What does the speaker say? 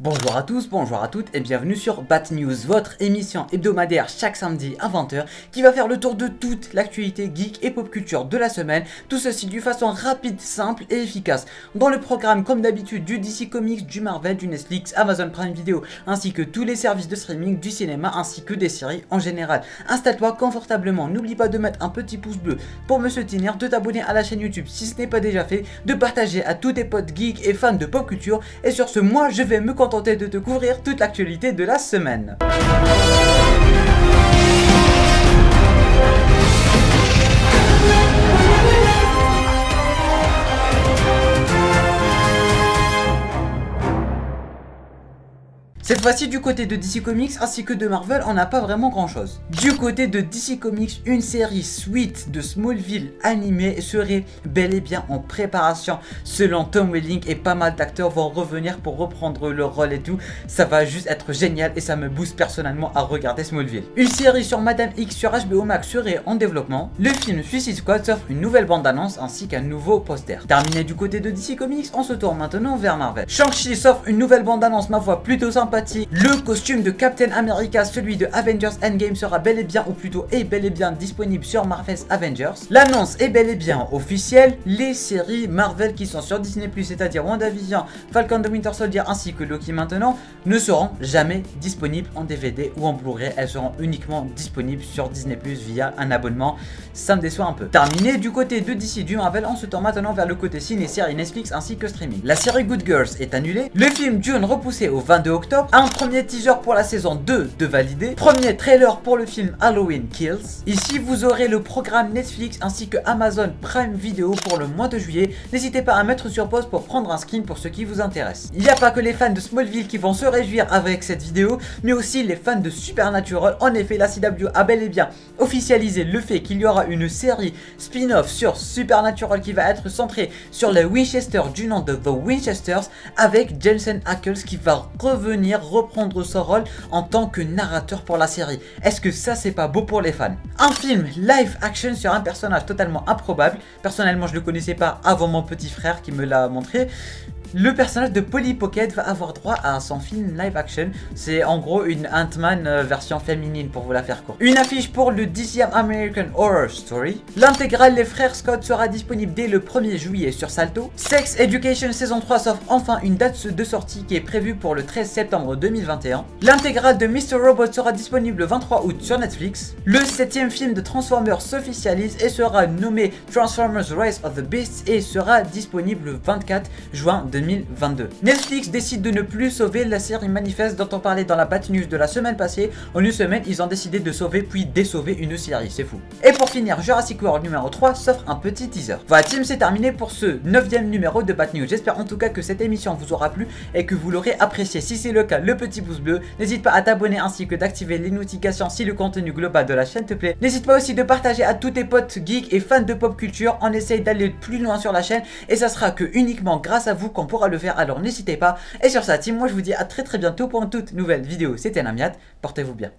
Bonjour à tous, bonjour à toutes et bienvenue sur Bat News, votre émission hebdomadaire chaque samedi à 20 h qui va faire le tour de toute l'actualité geek et pop culture de la semaine, tout ceci d'une façon rapide, simple et efficace. Dans le programme, comme d'habitude, du DC Comics, du Marvel, du Netflix, Amazon Prime Video, ainsi que tous les services de streaming, du cinéma, ainsi que des séries en général. Installe-toi confortablement, n'oublie pas de mettre un petit pouce bleu pour me soutenir, de t'abonner à la chaîne YouTube si ce n'est pas déjà fait, de partager à tous tes potes geeks et fans de pop culture, et sur ce, moi je vais me contenter de te couvrir toute l'actualité de la semaine. Cette fois-ci, du côté de DC Comics ainsi que de Marvel, on n'a pas vraiment grand chose. Du côté de DC Comics, une série suite de Smallville animée serait bel et bien en préparation. Selon Tom Welling, et pas mal d'acteurs vont revenir pour reprendre leur rôle et tout. Ça va juste être génial et ça me booste personnellement à regarder Smallville. Une série sur Madame X sur HBO Max serait en développement. Le film Suicide Squad s'offre une nouvelle bande-annonce ainsi qu'un nouveau poster. Terminé du côté de DC Comics, on se tourne maintenant vers Marvel. Shang-Chi s'offre une nouvelle bande-annonce, ma foi, plutôt sympa. Le costume de Captain America, celui de Avengers Endgame, sera bel et bien, ou plutôt est bel et bien disponible sur Marvel's Avengers. L'annonce est bel et bien officielle. Les séries Marvel qui sont sur Disney+, c'est-à-dire WandaVision, Falcon the Winter Soldier ainsi que Loki maintenant, ne seront jamais disponibles en DVD ou en Blu-ray. Elles seront uniquement disponibles sur Disney+ via un abonnement. Ça me déçoit un peu. Terminé du côté de DC du Marvel, on se tourne maintenant vers le côté ciné, série Netflix ainsi que streaming. La série Good Girls est annulée. Le film Dune repoussé au 22 octobre. Un premier teaser pour la saison 2 de validé. Premier trailer pour le film Halloween Kills. Ici vous aurez le programme Netflix ainsi que Amazon Prime Video pour le mois de juillet. N'hésitez pas à mettre sur pause pour prendre un screen pour ceux qui vous intéressent. Il n'y a pas que les fans de Smallville qui vont se réjouir avec cette vidéo, mais aussi les fans de Supernatural. En effet, la CW a bel et bien officialisé le fait qu'il y aura une série spin-off sur Supernatural qui va être centrée sur les Winchester du nom de The Winchesters, avec Jensen Ackles qui va reprendre son rôle en tant que narrateur pour la série. Est-ce que ça c'est pas beau pour les fans? Un film live action sur un personnage totalement improbable. Personnellement je le connaissais pas avant mon petit frère qui me l'a montré. Le personnage de Polly Pocket va avoir droit à son film live action. C'est en gros une Ant-Man version féminine pour vous la faire courte. Une affiche pour le 10e American Horror Story. L'intégrale Les Frères Scott sera disponible dès le 1er juillet sur Salto. Sex Education saison 3 s'offre enfin une date de sortie qui est prévue pour le 13 septembre 2021. L'intégrale de Mr. Robot sera disponible le 23 août sur Netflix. Le 7e film de Transformers s'officialise et sera nommé Transformers Rise of the Beasts et sera disponible le 24 juin 2022. Netflix décide de ne plus sauver la série Manifest dont on parlait dans la Bat News de la semaine passée. En une semaine, ils ont décidé de sauver puis désauver une série, c'est fou. Et pour finir, Jurassic World numéro 3 s'offre un petit teaser. Voilà team, c'est terminé pour ce 9e numéro de Bat News. J'espère en tout cas que cette émission vous aura plu et que vous l'aurez apprécié. Si c'est le cas, le petit pouce bleu. N'hésite pas à t'abonner ainsi que d'activer les notifications si le contenu global de la chaîne te plaît. N'hésite pas aussi de partager à tous tes potes geeks et fans de pop culture. On essaye d'aller plus loin sur la chaîne et ça sera que uniquement grâce à vous qu'on pourra le faire, alors n'hésitez pas. Et sur ça team, moi je vous dis à très bientôt pour une toute nouvelle vidéo. C'était Namiat, portez-vous bien.